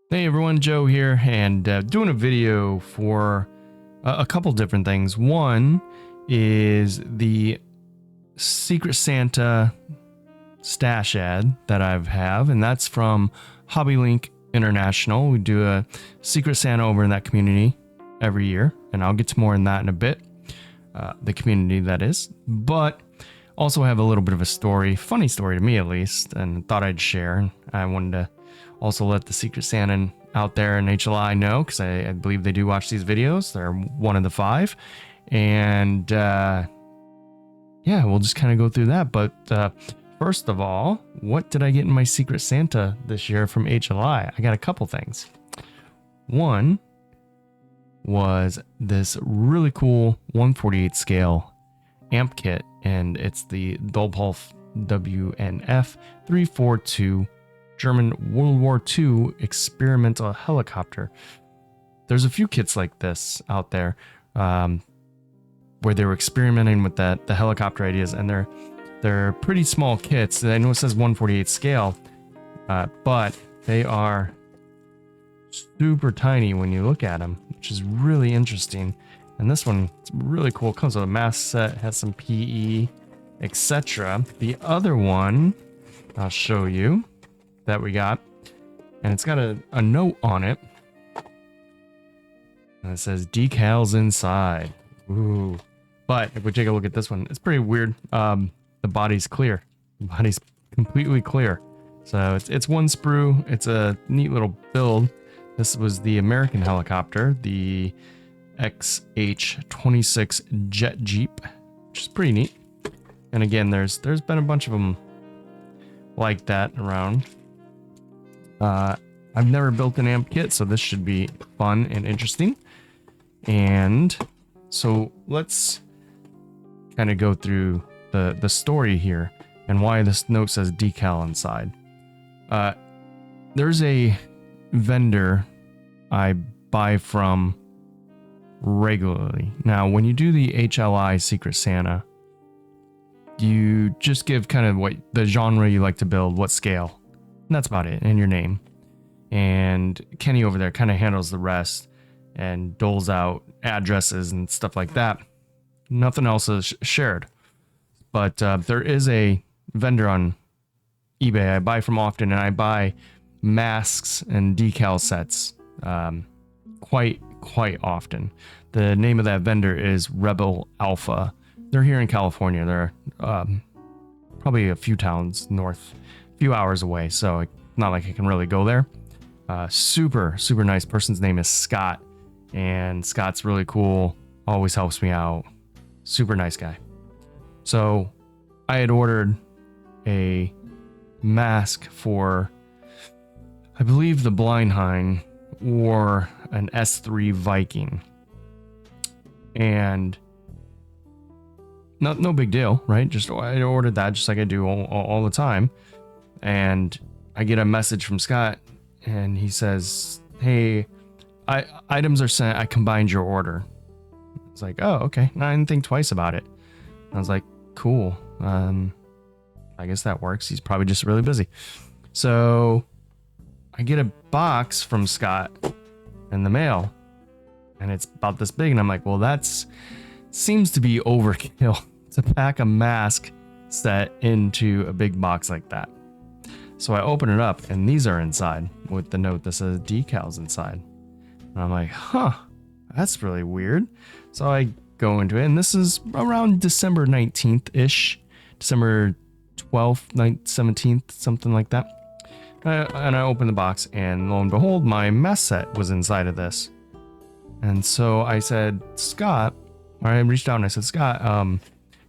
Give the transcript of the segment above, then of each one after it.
Hey everyone, Joe here, and doing a video for a couple different things. One is the Secret Santa stash ad that I have, and that's from HobbyLink International. We do a Secret Santa over in that community every year, and I'll get to more in that in a bit, the community that is. But also have a little bit of a story, funny story to me at least, and thought I'd share. I wanted to also let the Secret Santa out there in HLI know, because I believe they do watch these videos. They're one of the 5. And yeah, we'll just kind of go through that. But first of all, what did I get in my Secret Santa this year from HLI? I got a couple things. One was this really cool 1/48 scale amp kit, and it's the Doppelhof WNF 342 German World War II experimental helicopter. There's a few kits like this out there where they were experimenting with the helicopter ideas, and they're pretty small kits. I know it says 1/48 scale, but they are super tiny when you look at them, which is really interesting. And this one, it's really cool. It comes with a mask set, has some PE, etc. The other one I'll show you that we got, and it's got a note on it, and it says decals inside. Ooh. But if we take a look at this one, it's pretty weird. The body's clear. The body's completely clear. So it's one sprue. It's a neat little build. This was the American helicopter, the XH-26 Jet Jeep, which is pretty neat. And again, there's been a bunch of them like that around. I've never built an amp kit, so this should be fun and interesting. And so let's kind of go through the story here and why this note says decal inside. There's a vendor I buy from regularly. Now, when you do the HLI Secret Santa, you just give kind of what the genre you like to build, what scale. And that's about it, and your name. And Kenny over there kind of handles the rest and doles out addresses and stuff like that. Nothing else is shared. But there is a vendor on eBay I buy from often, and I buy masks and decal sets quite often. The name of that vendor is Rebel Alpha. They're here in California. They're probably a few towns north, a few hours away, so it's not like I can really go there. Super nice person's name is Scott, and Scott's really cool, always helps me out. Super nice guy. So I had ordered a mask for, I believe, the Blindhind or an S3 Viking, and no big deal, right? Just I ordered that just like I do all the time, and I get a message from Scott, and he says, "Hey, items are sent. I combined your order." It's like, "Oh, okay." And I didn't think twice about it. I was like, "Cool. I guess that works. He's probably just really busy." So I get a box from Scott in the mail, and it's about this big, and I'm like, "Well, that's seems to be overkill to pack a mask set into a big box like that." So I open it up, and these are inside with the note that says decals inside. And I'm like, huh, that's really weird. So I go into it, and this is around December 19th-ish, December 12th, 17th, something like that. And I open the box, and lo and behold, my mask set was inside of this. And so I said, Scott, or I reached out and I said, Scott,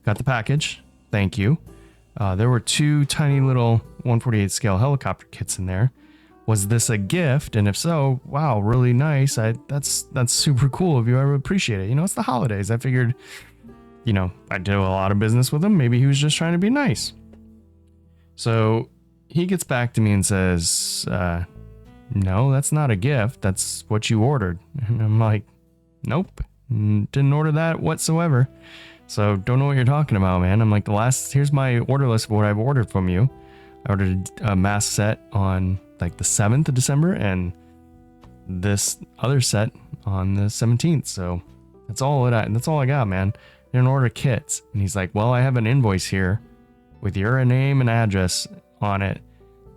got the package. Thank you. There were 2 tiny little 1/48 scale helicopter kits in there. Was this a gift? And if so, wow, really nice. That's super cool of you. I appreciate it. You know, it's the holidays. I figured, you know, I do a lot of business with him. Maybe he was just trying to be nice. So he gets back to me and says, no, that's not a gift. That's what you ordered. And I'm like, nope, didn't order that whatsoever. So don't know what you're talking about, man. I'm like, here's my order list of what I've ordered from you. I ordered a mask set on like the 7th of December and this other set on the 17th. So that's all I got, man. I didn't order kits. And he's like, well, I have an invoice here with your name and address on it.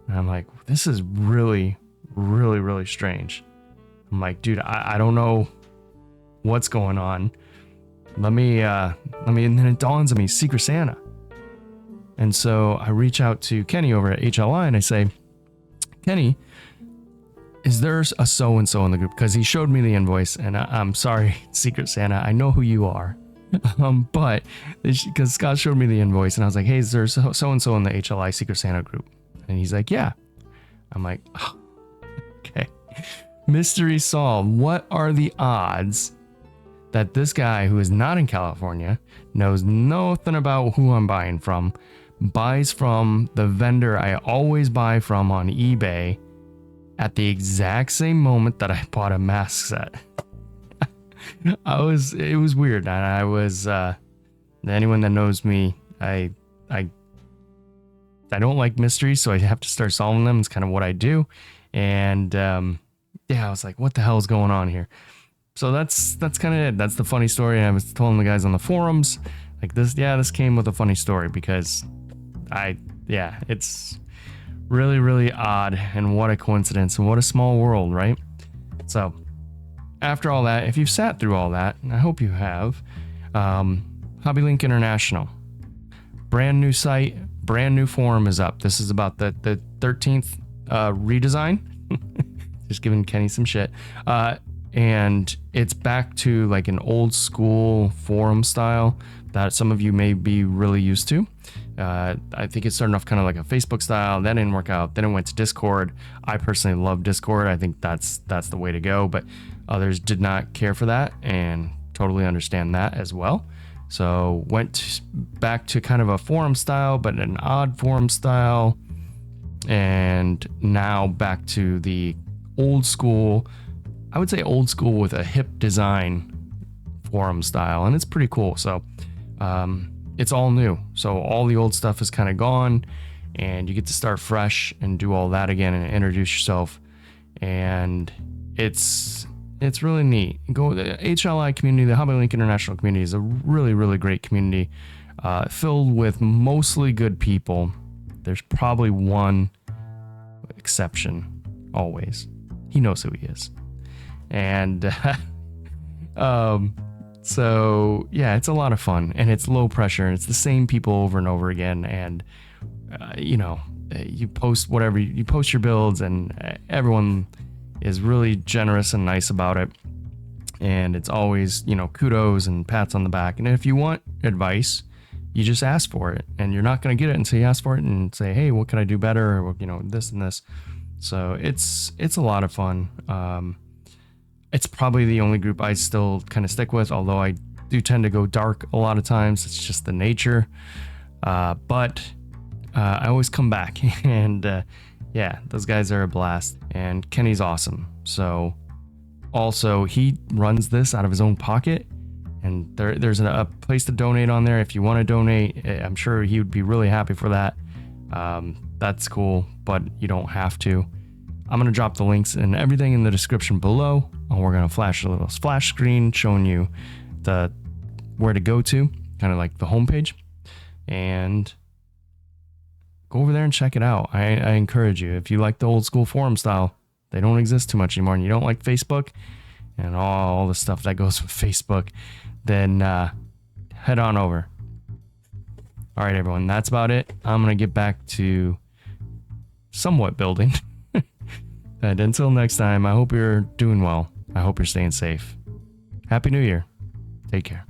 And I'm like, this is really, really, really strange. I'm like, dude, I don't know what's going on. Let me, and then it dawns on me, Secret Santa. And so I reach out to Kenny over at HLI and I say, Kenny, is there a so-and-so in the group? Because he showed me the invoice, and I'm sorry, Secret Santa, I know who you are. But because Scott showed me the invoice and I was like, hey, is there so-and-so in the HLI Secret Santa group? And he's like, yeah. I'm like, oh, okay. Mystery solved. What are the odds that this guy who is not in California, knows nothing about who I'm buying from, buys from the vendor I always buy from on eBay at the exact same moment that I bought a mask set? It was weird. And I was, anyone that knows me, I don't like mysteries, so I have to start solving them. It's kind of what I do. And, yeah, I was like, what the hell is going on here? So that's kind of it. That's the funny story. And I was telling the guys on the forums, like this came with a funny story because it's really, really odd, and what a coincidence, and what a small world, right? So after all that, if you've sat through all that, and I hope you have, HobbyLink International, brand new site, brand new forum is up. This is about the 13th redesign. Just giving Kenny some shit. And it's back to like an old school forum style that some of you may be really used to. I think it started off kind of like a Facebook style. That didn't work out. Then it went to Discord. I personally love Discord. I think that's the way to go, but others did not care for that and totally understand that as well. So went back to kind of a forum style, but an odd forum style. And now back to the old school, I would say old school with a hip design forum style, and it's pretty cool. So it's all new. So all the old stuff is kind of gone, and you get to start fresh and do all that again and introduce yourself. And it's really neat. The HLI community, the HobbyLink International community, is a really, really great community, filled with mostly good people. There's probably one exception always. He knows who he is. And so yeah, it's a lot of fun, and it's low pressure, and it's the same people over and over again. And you post whatever you post your builds, and everyone is really generous and nice about it. And it's always, kudos and pats on the back. And if you want advice, you just ask for it, and you're not going to get it until you ask for it and say, hey, what can I do better? Or, this and this. So it's a lot of fun. It's probably the only group I still kind of stick with, although I do tend to go dark a lot of times. It's just the nature. But I always come back, and yeah, those guys are a blast, and Kenny's awesome. So also, he runs this out of his own pocket, and there's a place to donate on there if you want to donate. I'm sure he would be really happy for that. That's cool, but you don't have to. I'm going to drop the links and everything in the description below. And we're going to flash a little splash screen showing you where to go to, kind of like the homepage, and go over there and check it out. I encourage you. If you like the old school forum style, they don't exist too much anymore, and you don't like Facebook and all the stuff that goes with Facebook, then head on over. All right, everyone, that's about it. I'm going to get back to somewhat building. And until next time, I hope you're doing well. I hope you're staying safe. Happy New Year. Take care.